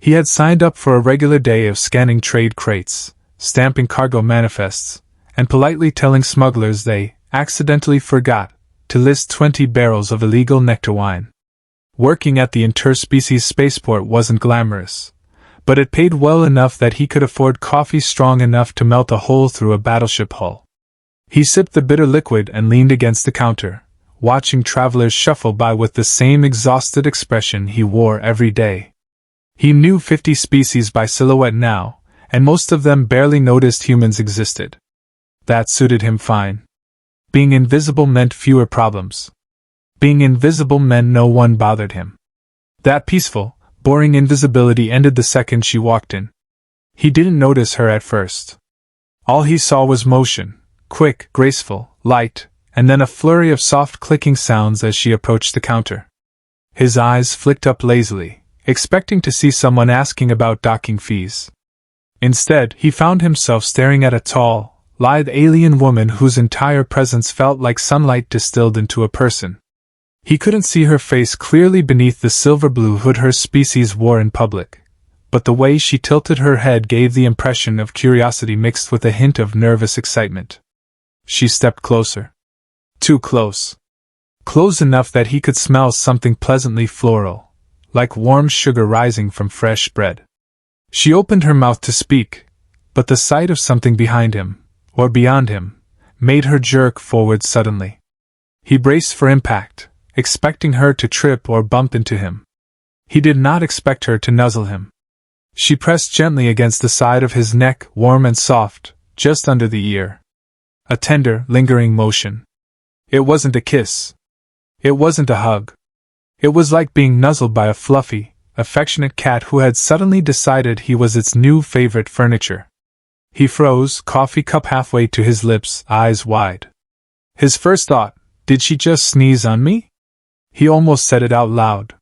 He had signed up for a regular day of scanning trade crates, stamping cargo manifests, and politely telling smugglers they accidentally forgot to list 20 barrels of illegal nectar wine. Working at the interspecies spaceport wasn't glamorous, but it paid well enough that he could afford coffee strong enough to melt a hole through a battleship hull. He sipped the bitter liquid and leaned against the counter, watching travelers shuffle by with the same exhausted expression he wore every day. He knew 50 species by silhouette now, and most of them barely noticed humans existed. That suited him fine. Being invisible meant fewer problems. Being invisible meant no one bothered him. That peaceful, boring invisibility ended the second she walked in. He didn't notice her at first. All he saw was motion, quick, graceful, light, and then a flurry of soft clicking sounds as she approached the counter. His eyes flicked up lazily, expecting to see someone asking about docking fees. Instead, he found himself staring at a tall, lithe alien woman whose entire presence felt like sunlight distilled into a person. He couldn't see her face clearly beneath the silver-blue hood her species wore in public, but the way she tilted her head gave the impression of curiosity mixed with a hint of nervous excitement. She stepped closer. Too close. Close enough that he could smell something pleasantly floral, like warm sugar rising from fresh bread. She opened her mouth to speak, but the sight of something behind him, or beyond him, made her jerk forward suddenly. He braced for impact, expecting her to trip or bump into him. He did not expect her to nuzzle him. She pressed gently against the side of his neck, warm and soft, just under the ear. A tender, lingering motion. It wasn't a kiss. It wasn't a hug. It was like being nuzzled by a fluffy, affectionate cat who had suddenly decided he was its new favorite furniture. He froze, coffee cup halfway to his lips, eyes wide. His first thought, did she just sneeze on me? He almost said it out loud.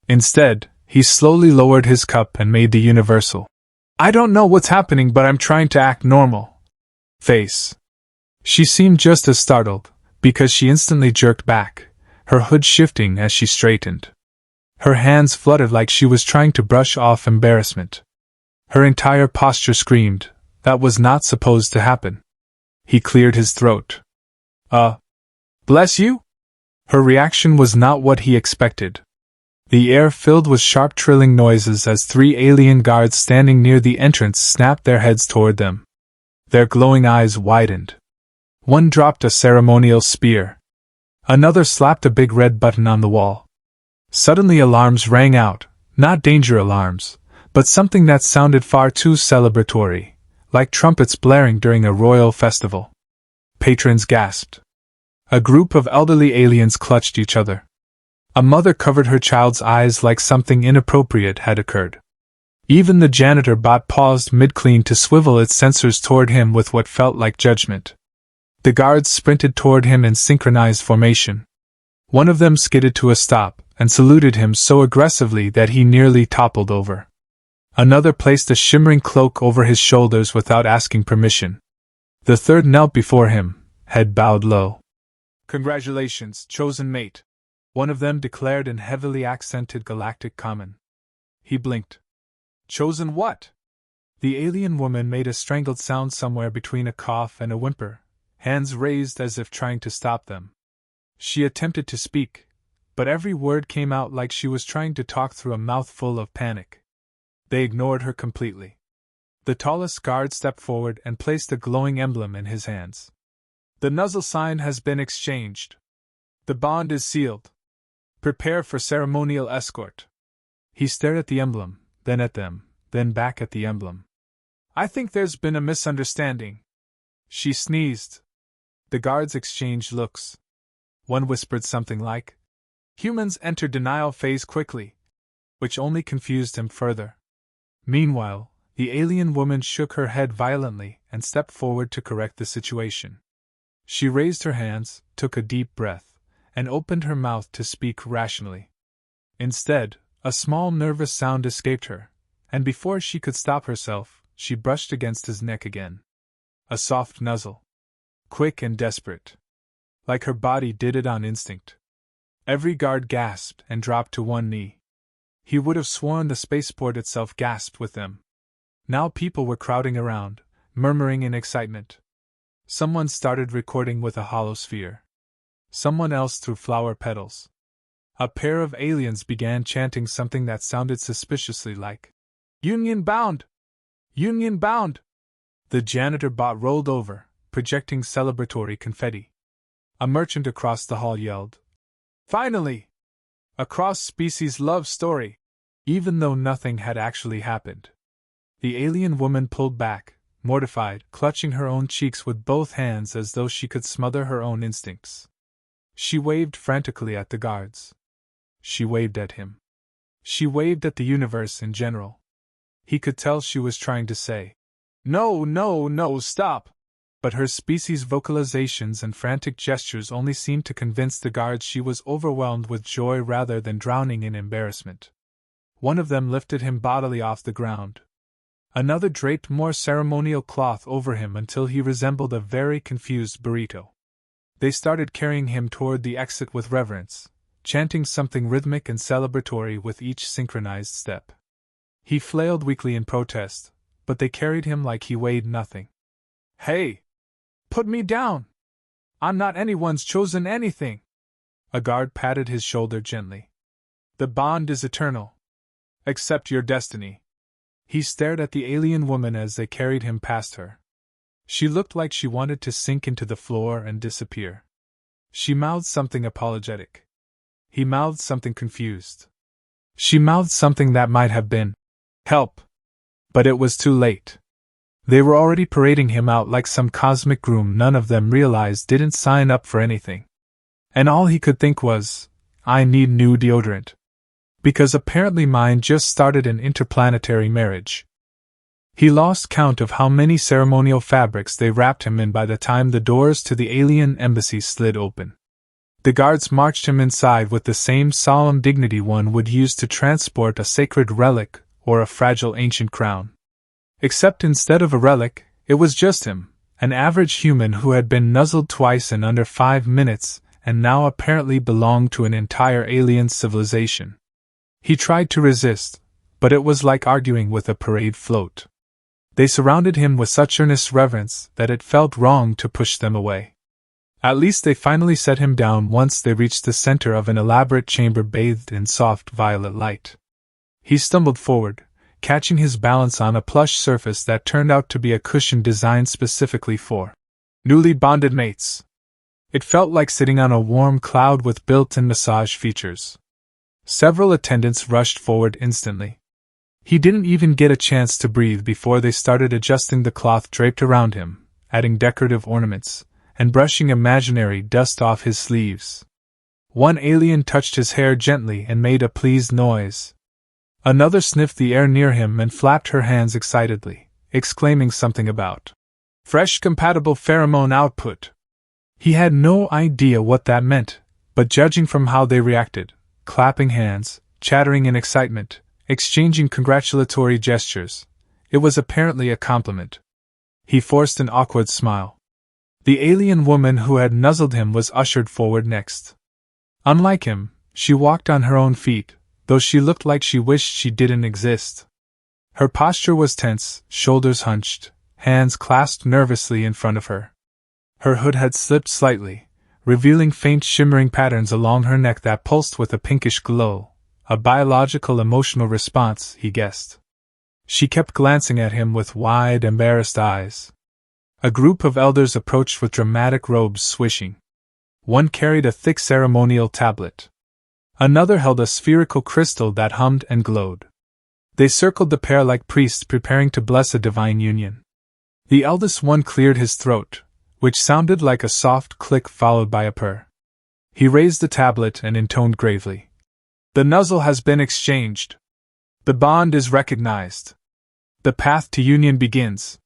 Instead, he slowly lowered his cup and made the universal, "I don't know what's happening, but I'm trying to act normal" face. She seemed just as startled, because she instantly jerked back, her hood shifting as she straightened. Her hands fluttered like she was trying to brush off embarrassment. Her entire posture screamed, that was not supposed to happen. He cleared his throat. Bless you?" Her reaction was not what he expected. The air filled with sharp trilling noises as 3 alien guards standing near the entrance snapped their heads toward them. Their glowing eyes widened. One dropped a ceremonial spear. Another slapped a big red button on the wall. Suddenly alarms rang out, not danger alarms, but something that sounded far too celebratory, like trumpets blaring during a royal festival. Patrons gasped. A group of elderly aliens clutched each other. A mother covered her child's eyes like something inappropriate had occurred. Even the janitor bot paused mid-clean to swivel its sensors toward him with what felt like judgment. The guards sprinted toward him in synchronized formation. One of them skidded to a stop and saluted him so aggressively that he nearly toppled over. Another placed a shimmering cloak over his shoulders without asking permission. The third knelt before him, head bowed low. "Congratulations, chosen mate," one of them declared in heavily accented galactic common. He blinked. "Chosen what?" The alien woman made a strangled sound somewhere between a cough and a whimper, hands raised as if trying to stop them. She attempted to speak, but every word came out like she was trying to talk through a mouthful of panic. They ignored her completely. The tallest guard stepped forward and placed a glowing emblem in his hands. "The nuzzle sign has been exchanged. The bond is sealed. Prepare for ceremonial escort." He stared at the emblem, then at them, then back at the emblem. "I think there's been a misunderstanding." She sneezed. The guards exchanged looks. One whispered something like, "Humans enter denial phase quickly," which only confused him further. Meanwhile, the alien woman shook her head violently and stepped forward to correct the situation. She raised her hands, took a deep breath, and opened her mouth to speak rationally. Instead, a small nervous sound escaped her, and before she could stop herself, she brushed against his neck again. A soft nuzzle. Quick and desperate. Like her body did it on instinct. Every guard gasped and dropped to one knee. He would have sworn the spaceport itself gasped with them. Now people were crowding around, murmuring in excitement. Someone started recording with a hollow sphere. Someone else threw flower petals. A pair of aliens began chanting something that sounded suspiciously like, "Union bound! Union bound!" The janitor bot rolled over, projecting celebratory confetti. A merchant across the hall yelled, "Finally! A cross-species love story!" Even though nothing had actually happened. The alien woman pulled back, mortified, clutching her own cheeks with both hands as though she could smother her own instincts. She waved frantically at the guards. She waved at him. She waved at the universe in general. He could tell she was trying to say, "No, no, no, stop!" But her species vocalizations and frantic gestures only seemed to convince the guards she was overwhelmed with joy rather than drowning in embarrassment. One of them lifted him bodily off the ground. Another draped more ceremonial cloth over him until he resembled a very confused burrito. They started carrying him toward the exit with reverence, chanting something rhythmic and celebratory with each synchronized step. He flailed weakly in protest, but they carried him like he weighed nothing. "Hey! Put me down! I'm not anyone's chosen anything!" A guard patted his shoulder gently. "The bond is eternal. Accept your destiny." He stared at the alien woman as they carried him past her. She looked like she wanted to sink into the floor and disappear. She mouthed something apologetic. He mouthed something confused. She mouthed something that might have been, "Help!" But it was too late. They were already parading him out like some cosmic groom none of them realized didn't sign up for anything. And all he could think was, "I need new deodorant. Because apparently mine just started an interplanetary marriage." He lost count of how many ceremonial fabrics they wrapped him in by the time the doors to the alien embassy slid open. The guards marched him inside with the same solemn dignity one would use to transport a sacred relic or a fragile ancient crown. Except instead of a relic, it was just him, an average human who had been nuzzled twice in under 5 minutes and now apparently belonged to an entire alien civilization. He tried to resist, but it was like arguing with a parade float. They surrounded him with such earnest reverence that it felt wrong to push them away. At least they finally set him down once they reached the center of an elaborate chamber bathed in soft violet light. He stumbled forward, catching his balance on a plush surface that turned out to be a cushion designed specifically for newly bonded mates. It felt like sitting on a warm cloud with built-in massage features. Several attendants rushed forward instantly. He didn't even get a chance to breathe before they started adjusting the cloth draped around him, adding decorative ornaments, and brushing imaginary dust off his sleeves. One alien touched his hair gently and made a pleased noise. Another sniffed the air near him and flapped her hands excitedly, exclaiming something about fresh compatible pheromone output. He had no idea what that meant, but judging from how they reacted, clapping hands, chattering in excitement, exchanging congratulatory gestures, it was apparently a compliment. He forced an awkward smile. The alien woman who had nuzzled him was ushered forward next. Unlike him, she walked on her own feet, though she looked like she wished she didn't exist. Her posture was tense, shoulders hunched, hands clasped nervously in front of her. Her hood had slipped slightly, revealing faint shimmering patterns along her neck that pulsed with a pinkish glow, a biological emotional response, he guessed. She kept glancing at him with wide, embarrassed eyes. A group of elders approached with dramatic robes swishing. One carried a thick ceremonial tablet. Another held a spherical crystal that hummed and glowed. They circled the pair like priests preparing to bless a divine union. The eldest one cleared his throat, which sounded like a soft click followed by a purr. He raised the tablet and intoned gravely, "The nuzzle has been exchanged. The bond is recognized. The path to union begins."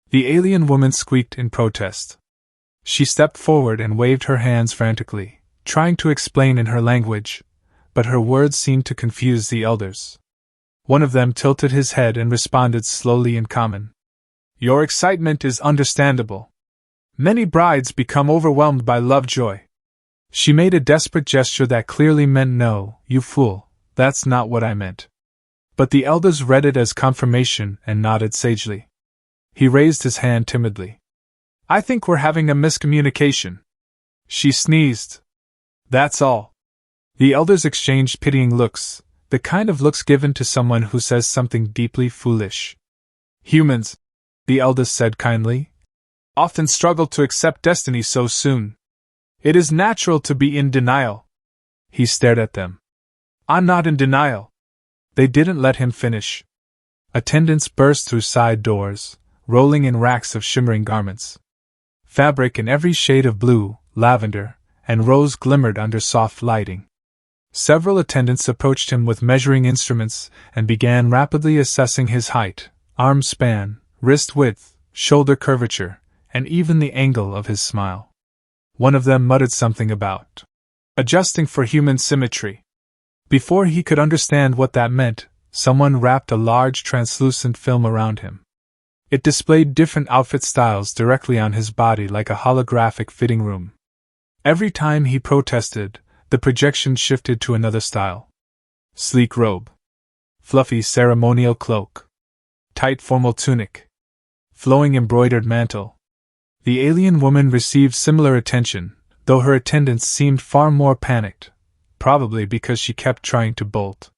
The alien woman squeaked in protest. She stepped forward and waved her hands frantically, trying to explain in her language, but her words seemed to confuse the elders. One of them tilted his head and responded slowly in common. "Your excitement is understandable. Many brides become overwhelmed by love joy." She made a desperate gesture that clearly meant no, you fool, That's not what I meant. But the elders read it as confirmation and nodded sagely. He raised his hand timidly. I think we're having a miscommunication. She sneezed. That's all. The elders exchanged pitying looks, the kind of looks given to someone who says something deeply foolish. Humans, the eldest said kindly, often struggle to accept destiny so soon. It is natural to be in denial. He stared at them. I'm not in denial. They didn't let him finish. Attendants burst through side doors, rolling in racks of shimmering garments. Fabric in every shade of blue, lavender, and rose glimmered under soft lighting. Several attendants approached him with measuring instruments and began rapidly assessing his height, arm span, wrist width, shoulder curvature, and even the angle of his smile. One of them muttered something about adjusting for human symmetry. Before he could understand what that meant, someone wrapped a large translucent film around him. It displayed different outfit styles directly on his body like a holographic fitting room. Every time he protested, the projection shifted to another style. Sleek robe. Fluffy ceremonial cloak. Tight formal tunic. Flowing embroidered mantle. The alien woman received similar attention, though her attendants seemed far more panicked, probably because she kept trying to bolt.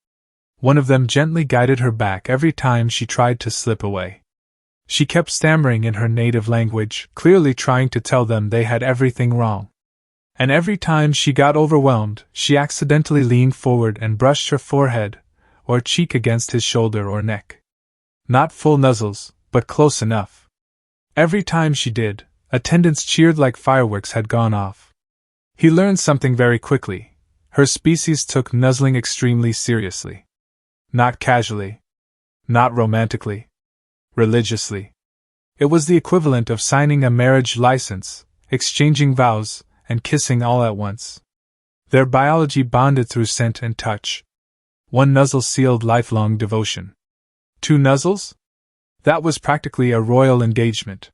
One of them gently guided her back every time she tried to slip away. She kept stammering in her native language, clearly trying to tell them they had everything wrong. And every time she got overwhelmed, she accidentally leaned forward and brushed her forehead or cheek against his shoulder or neck. Not full nuzzles, but close enough. Every time she did, attendants cheered like fireworks had gone off. He learned something very quickly. Her species took nuzzling extremely seriously. Not casually. Not romantically. Religiously. It was the equivalent of signing a marriage license, exchanging vows, and kissing all at once. Their biology bonded through scent and touch. One nuzzle sealed lifelong devotion. 2 nuzzles? That was practically a royal engagement.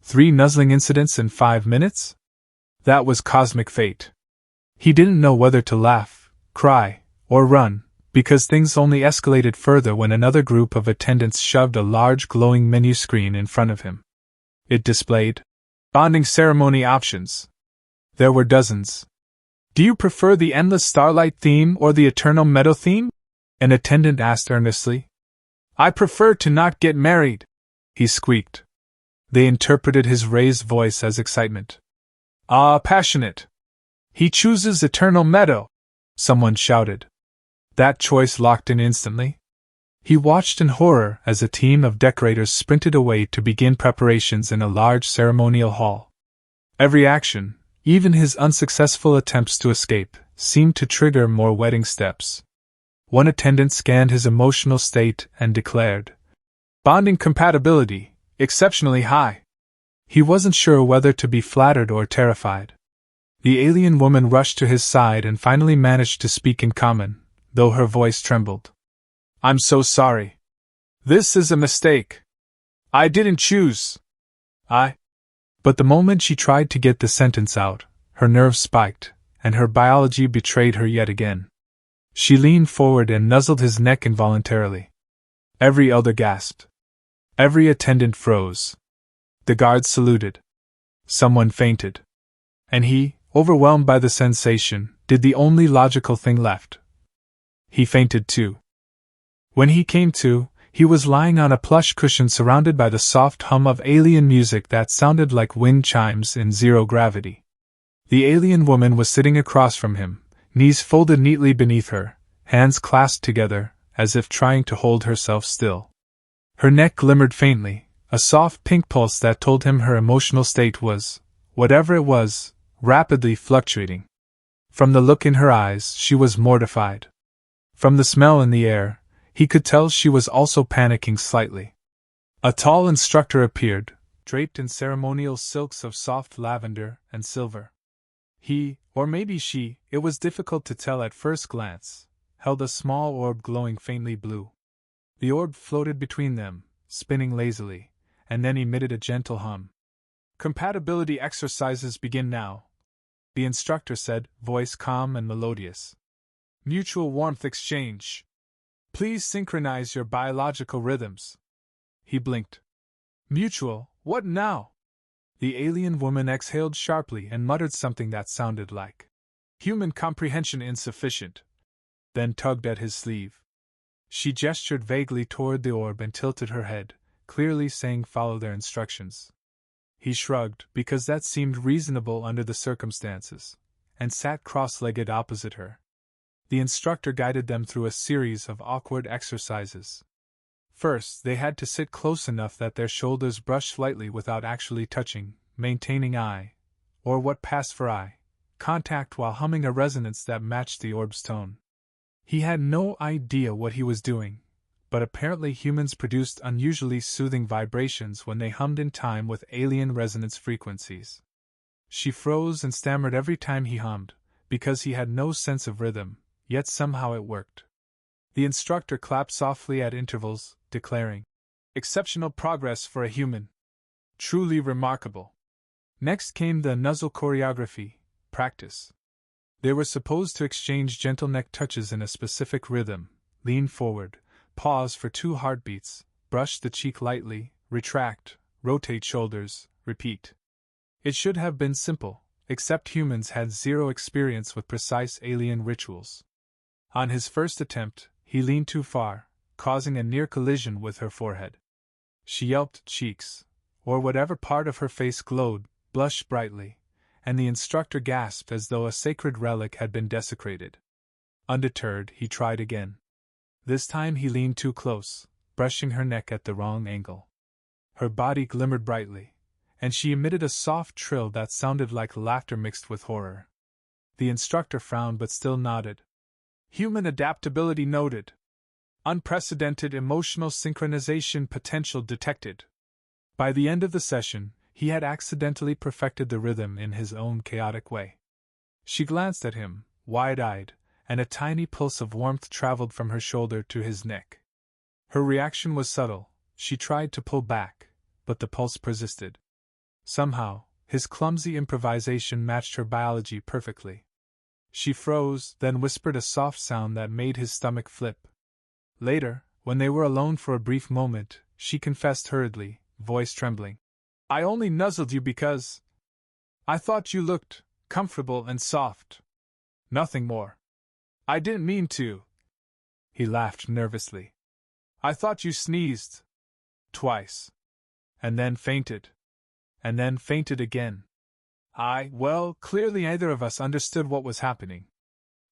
3 nuzzling incidents in 5 minutes? That was cosmic fate. He didn't know whether to laugh, cry, or run, because things only escalated further when another group of attendants shoved a large glowing menu screen in front of him. It displayed bonding ceremony options. There were dozens. Do you prefer the endless starlight theme or the eternal meadow theme? An attendant asked earnestly. I prefer to not get married, he squeaked. They interpreted his raised voice as excitement. Ah, passionate. He chooses eternal meadow, someone shouted. That choice locked in instantly. He watched in horror as a team of decorators sprinted away to begin preparations in a large ceremonial hall. Every action, even his unsuccessful attempts to escape, seemed to trigger more wedding steps. One attendant scanned his emotional state and declared, bonding compatibility, exceptionally high. He wasn't sure whether to be flattered or terrified. The alien woman rushed to his side and finally managed to speak in common, though her voice trembled. I'm so sorry. This is a mistake. I didn't choose. But the moment she tried to get the sentence out, her nerves spiked, and her biology betrayed her yet again. She leaned forward and nuzzled his neck involuntarily. Every elder gasped. Every attendant froze. The guards saluted. Someone fainted. And he, overwhelmed by the sensation, did the only logical thing left. He fainted too. When he came to, he was lying on a plush cushion surrounded by the soft hum of alien music that sounded like wind chimes in zero gravity. The alien woman was sitting across from him, knees folded neatly beneath her, hands clasped together, as if trying to hold herself still. Her neck glimmered faintly, a soft pink pulse that told him her emotional state was, whatever it was, rapidly fluctuating. From the look in her eyes, she was mortified. From the smell in the air, he could tell she was also panicking slightly. A tall instructor appeared, draped in ceremonial silks of soft lavender and silver. He, or maybe she, it was difficult to tell at first glance, held a small orb glowing faintly blue. The orb floated between them, spinning lazily, and then emitted a gentle hum. Compatibility exercises begin now, the instructor said, voice calm and melodious. Mutual warmth exchange. Please synchronize your biological rhythms. He blinked. Mutual, what now? The alien woman exhaled sharply and muttered something that sounded like human comprehension insufficient, then tugged at his sleeve. She gestured vaguely toward the orb and tilted her head, clearly saying follow their instructions. He shrugged, because that seemed reasonable under the circumstances, and sat cross-legged opposite her. The instructor guided them through a series of awkward exercises. First, they had to sit close enough that their shoulders brushed lightly without actually touching, maintaining eye, or what passed for eye, contact while humming a resonance that matched the orb's tone. He had no idea what he was doing, but apparently humans produced unusually soothing vibrations when they hummed in time with alien resonance frequencies. She froze and stammered every time he hummed, because he had no sense of rhythm, yet somehow it worked. The instructor clapped softly at intervals, declaring, "Exceptional progress for a human. Truly remarkable." Next came the nuzzle choreography, practice. They were supposed to exchange gentle neck touches in a specific rhythm, lean forward, pause for 2 heartbeats, brush the cheek lightly, retract, rotate shoulders, repeat. It should have been simple, except humans had zero experience with precise alien rituals. On his first attempt, he leaned too far, causing a near collision with her forehead. She yelped, cheeks, or whatever part of her face glowed, blushed brightly, and the instructor gasped as though a sacred relic had been desecrated. Undeterred, he tried again. This time he leaned too close, brushing her neck at the wrong angle. Her body glimmered brightly, and she emitted a soft trill that sounded like laughter mixed with horror. The instructor frowned but still nodded. Human adaptability noted. Unprecedented emotional synchronization potential detected. By the end of the session, he had accidentally perfected the rhythm in his own chaotic way. She glanced at him, wide-eyed, and a tiny pulse of warmth traveled from her shoulder to his neck. Her reaction was subtle. She tried to pull back, but the pulse persisted. Somehow, his clumsy improvisation matched her biology perfectly. She froze, then whispered a soft sound that made his stomach flip. Later, when they were alone for a brief moment, she confessed hurriedly, voice trembling. "I only nuzzled you because I thought you looked comfortable and soft. Nothing more. I didn't mean to." He laughed nervously. "I thought you sneezed. Twice. And then fainted. And then fainted again. Well, clearly neither of us understood what was happening."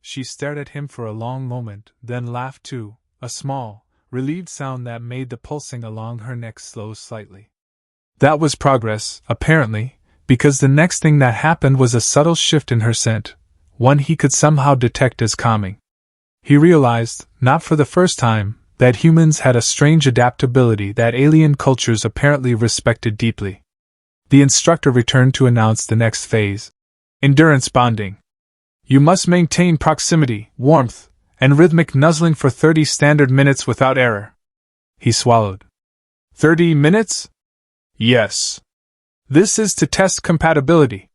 She stared at him for a long moment, then laughed too, a small, relieved sound that made the pulsing along her neck slow slightly. That was progress, apparently, because the next thing that happened was a subtle shift in her scent, one he could somehow detect as calming. He realized, not for the first time, that humans had a strange adaptability that alien cultures apparently respected deeply. The instructor returned to announce the next phase. Endurance bonding. You must maintain proximity, warmth, and rhythmic nuzzling for 30 standard minutes without error. He swallowed. 30 minutes? Yes. This is to test compatibility.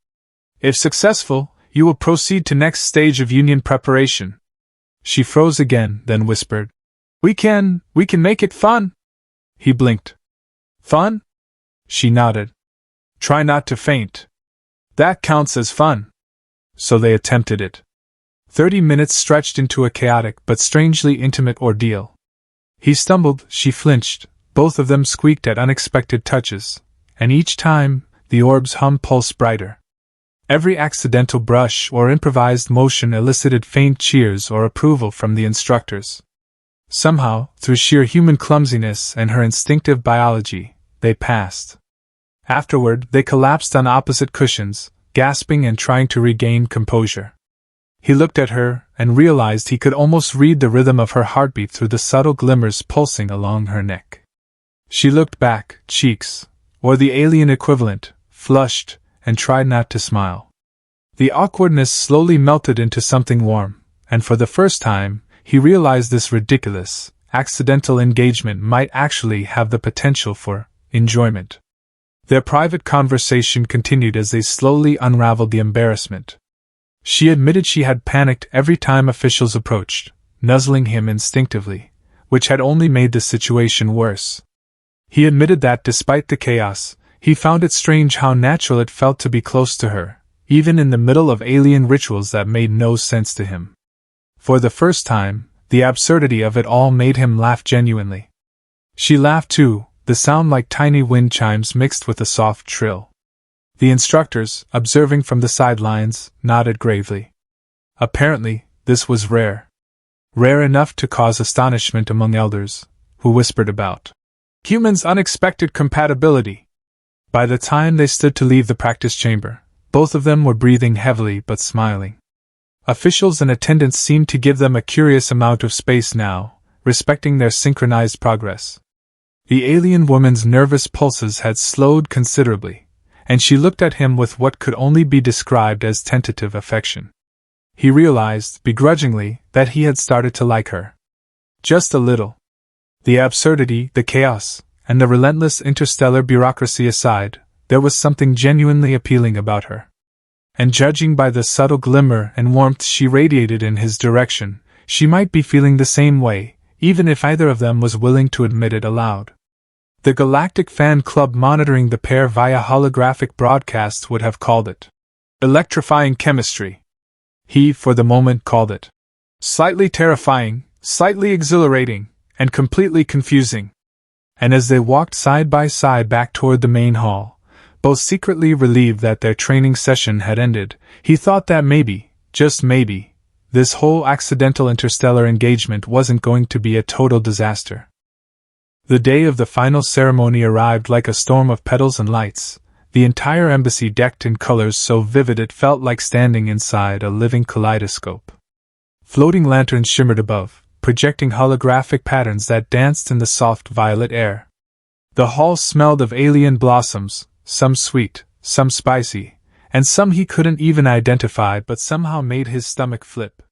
If successful, you will proceed to next stage of union preparation. She froze again, then whispered. We can make it fun. He blinked. Fun? She nodded. Try not to faint. That counts as fun. So they attempted it. 30 minutes stretched into a chaotic but strangely intimate ordeal. He stumbled, she flinched, both of them squeaked at unexpected touches, and each time, the orb's hum pulsed brighter. Every accidental brush or improvised motion elicited faint cheers or approval from the instructors. Somehow, through sheer human clumsiness and her instinctive biology, they passed. Afterward, they collapsed on opposite cushions, gasping and trying to regain composure. He looked at her and realized he could almost read the rhythm of her heartbeat through the subtle glimmers pulsing along her neck. She looked back, cheeks, or the alien equivalent, flushed, and tried not to smile. The awkwardness slowly melted into something warm, and for the first time, he realized this ridiculous, accidental engagement might actually have the potential for enjoyment. Their private conversation continued as they slowly unraveled the embarrassment. She admitted she had panicked every time officials approached, nuzzling him instinctively, which had only made the situation worse. He admitted that despite the chaos, he found it strange how natural it felt to be close to her, even in the middle of alien rituals that made no sense to him. For the first time, the absurdity of it all made him laugh genuinely. She laughed too, the sound like tiny wind chimes mixed with a soft trill. The instructors, observing from the sidelines, nodded gravely. Apparently, this was rare. Rare enough to cause astonishment among elders, who whispered about humans' unexpected compatibility. By the time they stood to leave the practice chamber, both of them were breathing heavily but smiling. Officials and attendants seemed to give them a curious amount of space now, respecting their synchronized progress. The alien woman's nervous pulses had slowed considerably, and she looked at him with what could only be described as tentative affection. He realized, begrudgingly, that he had started to like her. Just a little. The absurdity, the chaos, and the relentless interstellar bureaucracy aside, there was something genuinely appealing about her. And judging by the subtle glimmer and warmth she radiated in his direction, she might be feeling the same way, even if either of them was willing to admit it aloud. The Galactic Fan Club monitoring the pair via holographic broadcasts would have called it electrifying chemistry. He, for the moment, called it slightly terrifying, slightly exhilarating, and completely confusing. And as they walked side by side back toward the main hall, both secretly relieved that their training session had ended, he thought that maybe, just maybe, this whole accidental interstellar engagement wasn't going to be a total disaster. The day of the final ceremony arrived like a storm of petals and lights, the entire embassy decked in colors so vivid it felt like standing inside a living kaleidoscope. Floating lanterns shimmered above, projecting holographic patterns that danced in the soft violet air. The hall smelled of alien blossoms, some sweet, some spicy, and some he couldn't even identify but somehow made his stomach flip.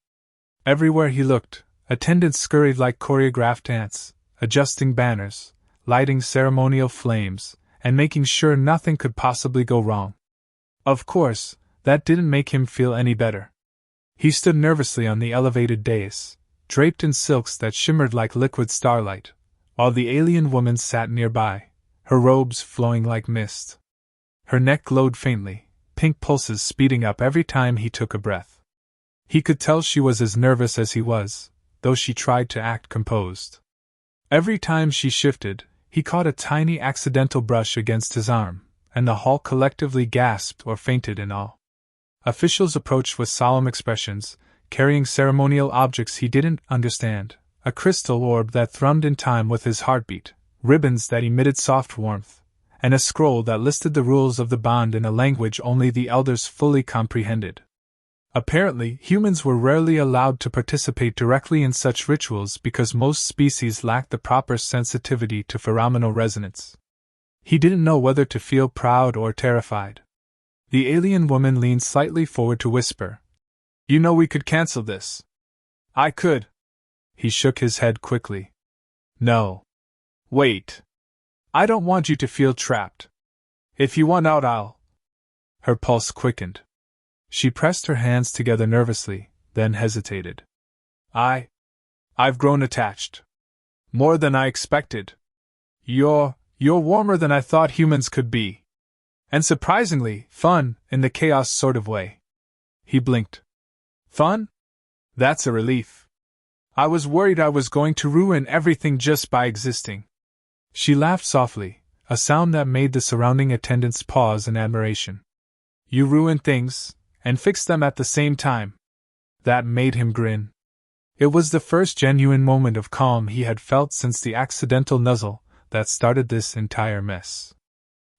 Everywhere he looked, attendants scurried like choreographed ants, adjusting banners, lighting ceremonial flames, and making sure nothing could possibly go wrong. Of course, that didn't make him feel any better. He stood nervously on the elevated dais, draped in silks that shimmered like liquid starlight, while the alien woman sat nearby, her robes flowing like mist. Her neck glowed faintly, pink pulses speeding up every time he took a breath. He could tell she was as nervous as he was, though she tried to act composed. Every time she shifted, he caught a tiny accidental brush against his arm, and the hall collectively gasped or fainted in awe. Officials approached with solemn expressions, carrying ceremonial objects he didn't understand, a crystal orb that thrummed in time with his heartbeat, ribbons that emitted soft warmth, and a scroll that listed the rules of the bond in a language only the elders fully comprehended. Apparently, humans were rarely allowed to participate directly in such rituals because most species lacked the proper sensitivity to pheromonal resonance. He didn't know whether to feel proud or terrified. The alien woman leaned slightly forward to whisper, "You know we could cancel this." "I could." He shook his head quickly. "No. Wait. I don't want you to feel trapped. If you want out, I'll." Her pulse quickened. She pressed her hands together nervously, then hesitated. I've grown attached. More than I expected. You're warmer than I thought humans could be. And surprisingly, fun, in the chaos sort of way." He blinked. "Fun? That's a relief. I was worried I was going to ruin everything just by existing." She laughed softly, a sound that made the surrounding attendants pause in admiration. "You ruin things, and fix them at the same time." That made him grin. It was the first genuine moment of calm he had felt since the accidental nuzzle that started this entire mess.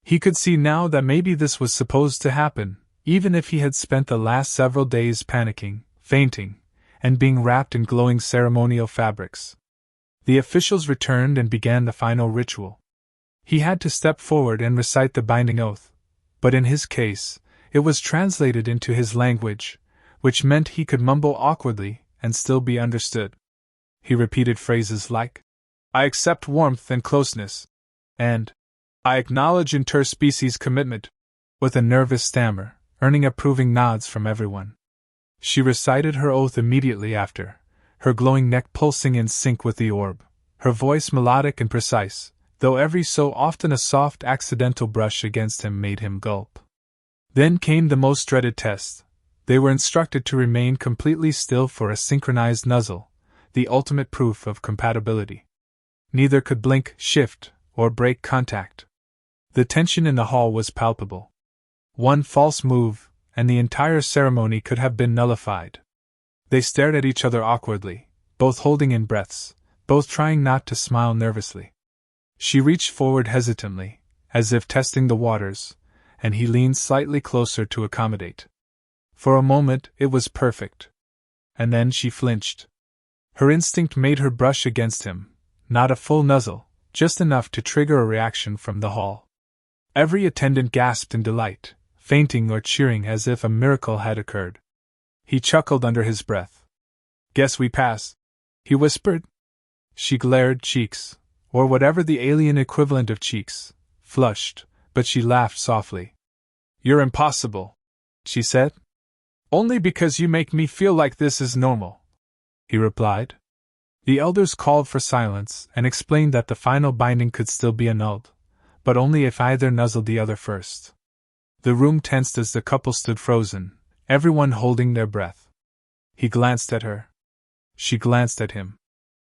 He could see now that maybe this was supposed to happen, even if he had spent the last several days panicking, fainting, and being wrapped in glowing ceremonial fabrics. The officials returned and began the final ritual. He had to step forward and recite the binding oath, but in his case, it was translated into his language, which meant he could mumble awkwardly and still be understood. He repeated phrases like, "I accept warmth and closeness," and "I acknowledge interspecies commitment," with a nervous stammer, earning approving nods from everyone. She recited her oath immediately after, her glowing neck pulsing in sync with the orb, her voice melodic and precise, though every so often a soft accidental brush against him made him gulp. Then came the most dreaded test. They were instructed to remain completely still for a synchronized nuzzle, the ultimate proof of compatibility. Neither could blink, shift, or break contact. The tension in the hall was palpable. One false move, and the entire ceremony could have been nullified. They stared at each other awkwardly, both holding in breaths, both trying not to smile nervously. She reached forward hesitantly, as if testing the waters, and he leaned slightly closer to accommodate. For a moment it was perfect. And then she flinched. Her instinct made her brush against him, not a full nuzzle, just enough to trigger a reaction from the hall. Every attendant gasped in delight, fainting or cheering as if a miracle had occurred. He chuckled under his breath. "Guess we pass," he whispered. She glared, cheeks, or whatever the alien equivalent of cheeks, flushed, but she laughed softly. "You're impossible," she said. "Only because you make me feel like this is normal," he replied. The elders called for silence and explained that the final binding could still be annulled, but only if either nuzzled the other first. The room tensed as the couple stood frozen, everyone holding their breath. He glanced at her. She glanced at him.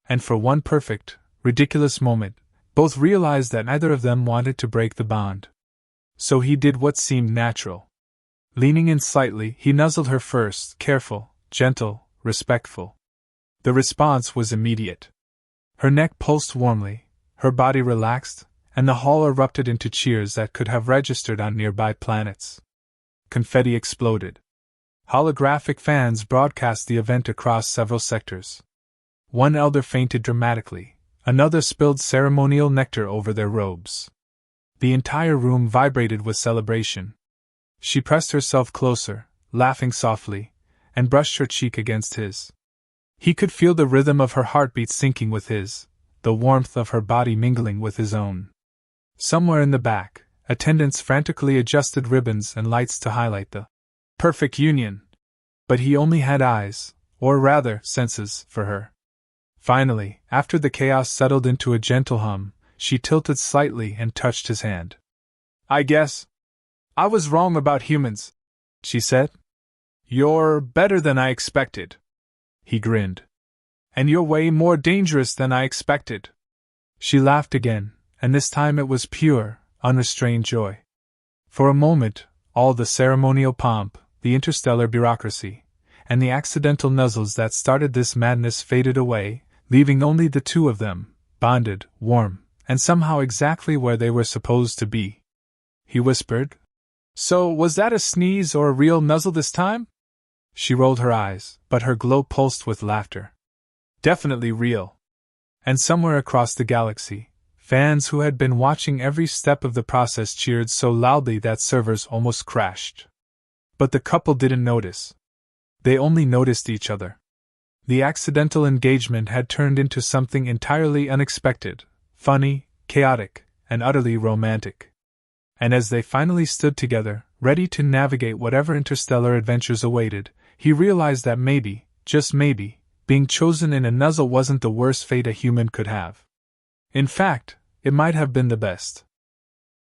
And for one perfect, ridiculous moment, both realized that neither of them wanted to break the bond. So he did what seemed natural. Leaning in slightly, he nuzzled her first, careful, gentle, respectful. The response was immediate. Her neck pulsed warmly, her body relaxed, and the hall erupted into cheers that could have registered on nearby planets. Confetti exploded. Holographic fans broadcast the event across several sectors. One elder fainted dramatically, another spilled ceremonial nectar over their robes. The entire room vibrated with celebration. She pressed herself closer, laughing softly, and brushed her cheek against his. He could feel the rhythm of her heartbeat syncing with his, the warmth of her body mingling with his own. Somewhere in the back, attendants frantically adjusted ribbons and lights to highlight the perfect union. But he only had eyes, or rather, senses, for her. Finally, after the chaos settled into a gentle hum, she tilted slightly and touched his hand. "I guess I was wrong about humans," she said. "You're better than I expected." He grinned. "And you're way more dangerous than I expected." She laughed again, and this time it was pure, unrestrained joy. For a moment, all the ceremonial pomp, the interstellar bureaucracy, and the accidental nuzzles that started this madness faded away, leaving only the two of them, bonded, warm, and somehow exactly where they were supposed to be. He whispered, "So, was that a sneeze or a real nuzzle this time?" She rolled her eyes, but her glow pulsed with laughter. "Definitely real." And somewhere across the galaxy, fans who had been watching every step of the process cheered so loudly that servers almost crashed. But the couple didn't notice. They only noticed each other. The accidental engagement had turned into something entirely unexpected, funny, chaotic, and utterly romantic. And as they finally stood together, ready to navigate whatever interstellar adventures awaited, he realized that maybe, just maybe, being chosen in a nuzzle wasn't the worst fate a human could have. In fact, it might have been the best.